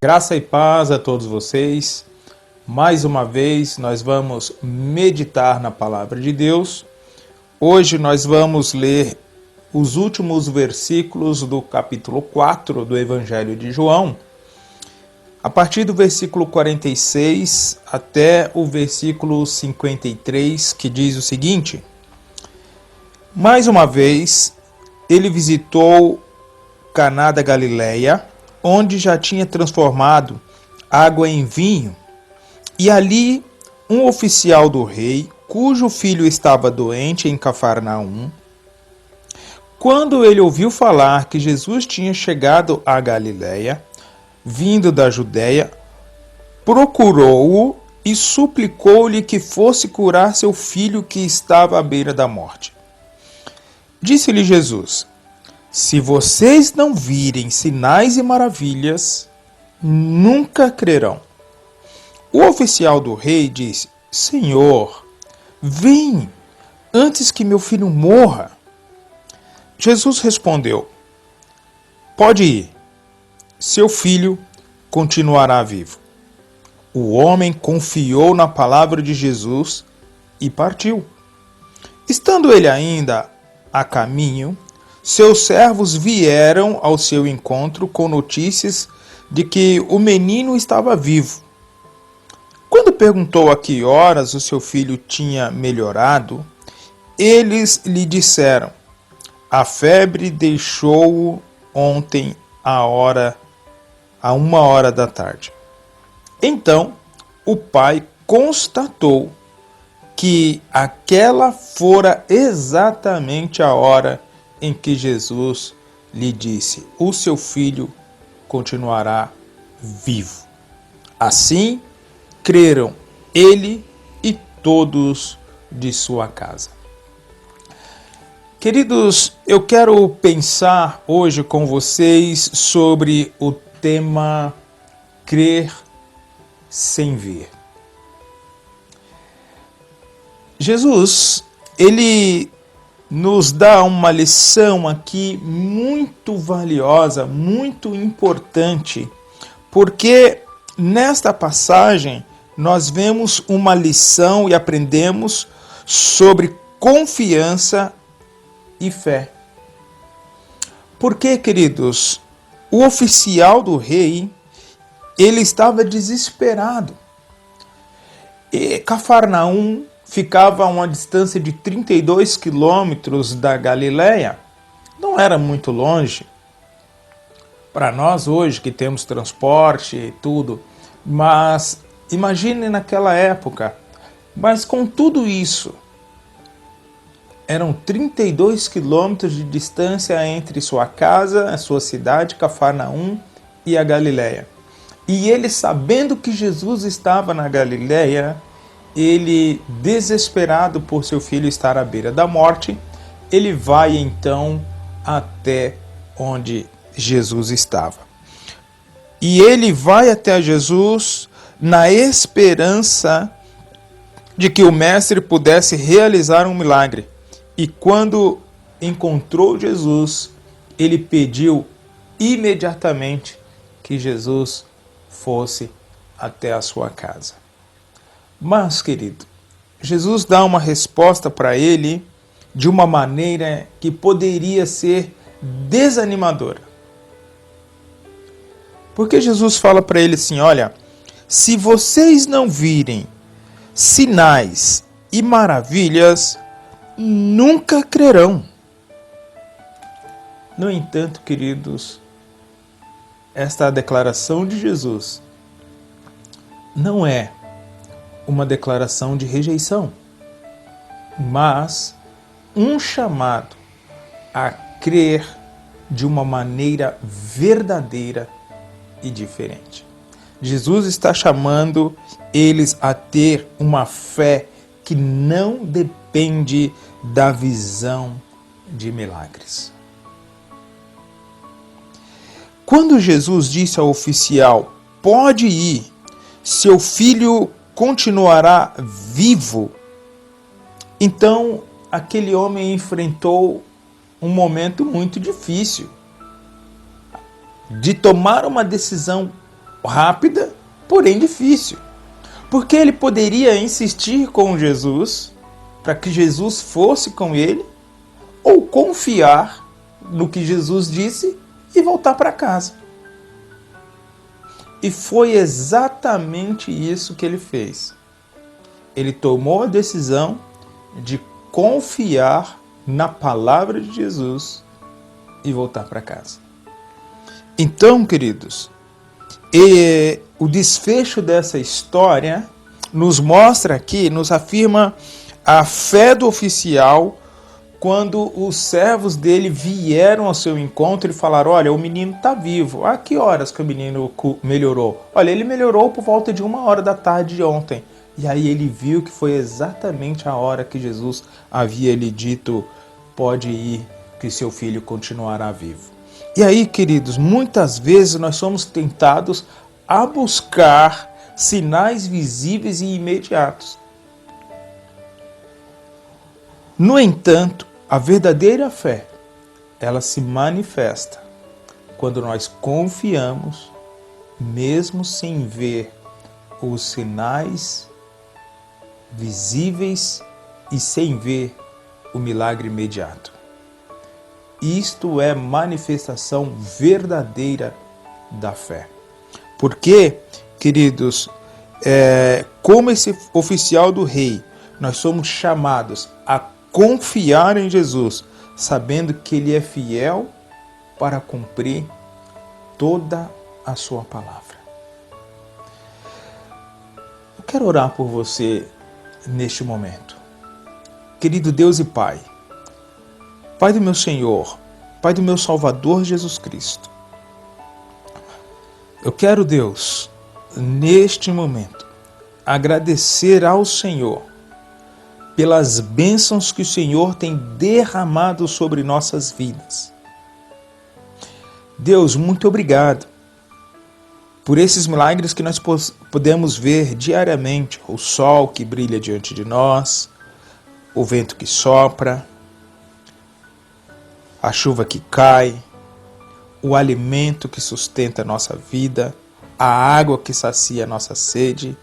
Graça e paz a todos vocês. Mais uma vez nós vamos meditar na palavra de Deus. Hoje nós vamos ler os últimos versículos do capítulo 4 do Evangelho de João, a partir do versículo 46 até o versículo 53, que diz o seguinte: Mais uma vez ele visitou Caná da Galileia, onde já tinha transformado água em vinho, e ali um oficial do rei, cujo filho estava doente em Cafarnaum, quando ele ouviu falar que Jesus tinha chegado à Galileia, vindo da Judéia, procurou-o e suplicou-lhe que fosse curar seu filho que estava à beira da morte. Disse-lhe Jesus: Se vocês não virem sinais e maravilhas, nunca crerão. O oficial do rei disse: Senhor, vem antes que meu filho morra. Jesus respondeu: Pode ir, seu filho continuará vivo. O homem confiou na palavra de Jesus e partiu. Estando ele ainda a caminho, seus servos vieram ao seu encontro com notícias de que o menino estava vivo. Quando perguntou a que horas o seu filho tinha melhorado, eles lhe disseram: A febre deixou-o ontem à 1h da tarde. Então o pai constatou que aquela fora exatamente a hora em que Jesus lhe disse: O seu filho continuará vivo. Assim, creram ele e todos de sua casa. Queridos, eu quero pensar hoje com vocês sobre o tema crer sem ver. Jesus, ele nos dá uma lição aqui muito valiosa, muito importante, porque nesta passagem nós vemos uma lição e aprendemos sobre confiança e fé. Porque, queridos, o oficial do rei, ele estava desesperado. E Cafarnaum ficava a uma distância de 32 quilômetros da Galileia. Não era muito longe para nós hoje que temos transporte e tudo, mas imagine naquela época. Mas com tudo isso, eram 32 quilômetros de distância entre sua casa, a sua cidade, Cafarnaum, e a Galileia. E ele, sabendo que Jesus estava na Galileia, ele, desesperado por seu filho estar à beira da morte, ele vai então até onde Jesus estava. E ele vai até Jesus na esperança de que o mestre pudesse realizar um milagre. E quando encontrou Jesus, ele pediu imediatamente que Jesus fosse até a sua casa. Mas, querido, Jesus dá uma resposta para ele de uma maneira que poderia ser desanimadora. Porque Jesus fala para ele assim: olha, se vocês não virem sinais e maravilhas, nunca crerão. No entanto, queridos, esta declaração de Jesus não é uma declaração de rejeição, mas um chamado a crer de uma maneira verdadeira e diferente. Jesus está chamando eles a ter uma fé que não depende da visão de milagres. Quando Jesus disse ao oficial: pode ir, seu filho continuará vivo. Então, aquele homem enfrentou um momento muito difícil de tomar uma decisão rápida, porém difícil. Porque ele poderia insistir com Jesus para que Jesus fosse com ele, ou confiar no que Jesus disse e voltar para casa. E foi exatamente isso que ele fez. Ele tomou a decisão de confiar na palavra de Jesus e voltar para casa. Então, queridos, o desfecho dessa história nos mostra aqui, nos afirma a fé do oficial quando os servos dele vieram ao seu encontro e falaram: olha, o menino está vivo. A que horas que o menino melhorou? Olha, ele melhorou por volta de 1h da tarde de ontem. E aí ele viu que foi exatamente a hora que Jesus havia lhe dito: pode ir, que seu filho continuará vivo. E aí, queridos, muitas vezes nós somos tentados a buscar sinais visíveis e imediatos. No entanto, a verdadeira fé, ela se manifesta quando nós confiamos, mesmo sem ver os sinais visíveis e sem ver o milagre imediato. Isto é manifestação verdadeira da fé. Porque, queridos, como esse oficial do rei, nós somos chamados a confiar em Jesus, sabendo que Ele é fiel para cumprir toda a sua palavra. Eu quero orar por você neste momento. Querido Deus e Pai, Pai do meu Senhor, Pai do meu Salvador Jesus Cristo, eu quero, Deus, neste momento, agradecer ao Senhor pelas bênçãos que o Senhor tem derramado sobre nossas vidas. Deus, muito obrigado por esses milagres que nós podemos ver diariamente. O sol que brilha diante de nós, o vento que sopra, a chuva que cai, o alimento que sustenta a nossa vida, a água que sacia a nossa sede.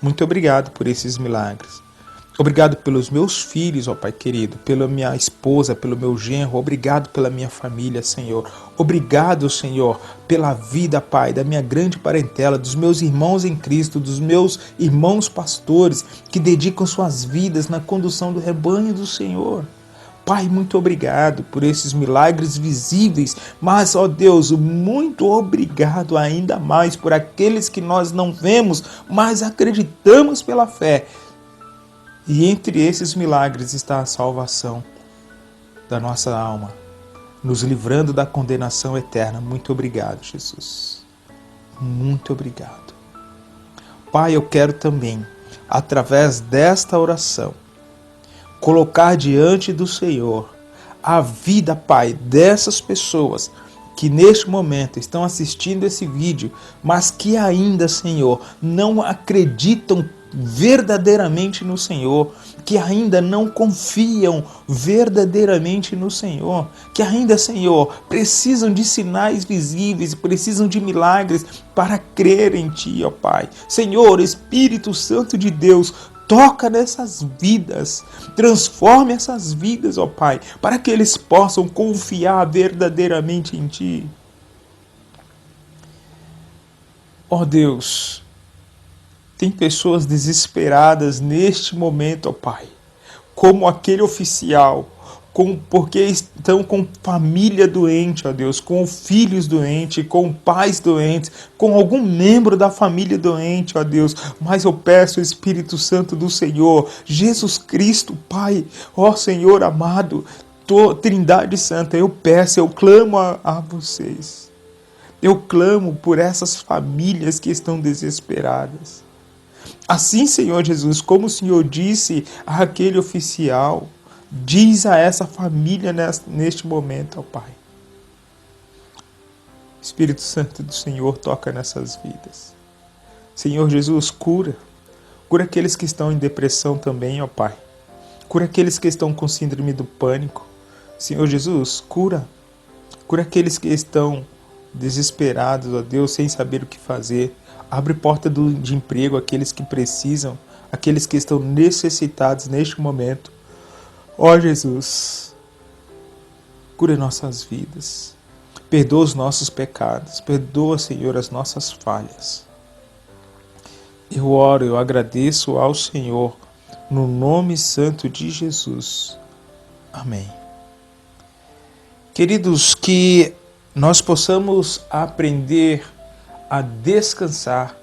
Muito obrigado por esses milagres. Obrigado pelos meus filhos, ó Pai querido, pela minha esposa, pelo meu genro. Obrigado pela minha família, Senhor. Obrigado, Senhor, pela vida, Pai, da minha grande parentela, dos meus irmãos em Cristo, dos meus irmãos pastores que dedicam suas vidas na condução do rebanho do Senhor. Pai, muito obrigado por esses milagres visíveis, mas, ó Deus, muito obrigado ainda mais por aqueles que nós não vemos, mas acreditamos pela fé. E entre esses milagres está a salvação da nossa alma, nos livrando da condenação eterna. Muito obrigado, Jesus. Muito obrigado. Pai, eu quero também, através desta oração, colocar diante do Senhor a vida, Pai, dessas pessoas que neste momento estão assistindo esse vídeo, mas que ainda, Senhor, não acreditam verdadeiramente no Senhor, que ainda não confiam verdadeiramente no Senhor, que ainda, Senhor, precisam de sinais visíveis, precisam de milagres para crer em Ti, ó Pai. Senhor, Espírito Santo de Deus, toca nessas vidas, transforme essas vidas, ó Pai, para que eles possam confiar verdadeiramente em Ti. Ó Deus, tem pessoas desesperadas neste momento, ó Pai, como aquele oficial, porque estão com família doente, ó Deus, com filhos doentes, com pais doentes, com algum membro da família doente, ó Deus. Mas eu peço, Espírito Santo do Senhor, Jesus Cristo, Pai, ó Senhor amado, Trindade Santa, eu peço, eu clamo a vocês. Eu clamo por essas famílias que estão desesperadas. Assim, Senhor Jesus, como o Senhor disse àquele oficial, diz a essa família neste momento, ó Pai. Espírito Santo do Senhor, toca nessas vidas. Senhor Jesus, cura Cura aqueles que estão em depressão também, ó Pai. Cura aqueles que estão com síndrome do pânico. Senhor Jesus, cura. Cura aqueles que estão desesperados, ó Deus, sem saber o que fazer. Abre porta de emprego àqueles que precisam, aqueles que estão necessitados neste momento. Ó Jesus, cura nossas vidas. Perdoa os nossos pecados. Perdoa, Senhor, as nossas falhas. Eu oro, eu agradeço ao Senhor, no nome santo de Jesus. Amém. Queridos, que nós possamos aprender a descansar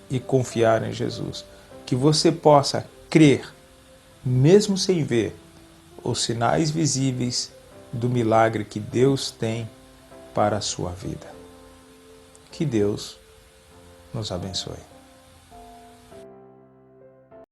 e confiar em Jesus. Que você possa crer, mesmo sem ver, os sinais visíveis do milagre que Deus tem para a sua vida. Que Deus nos abençoe.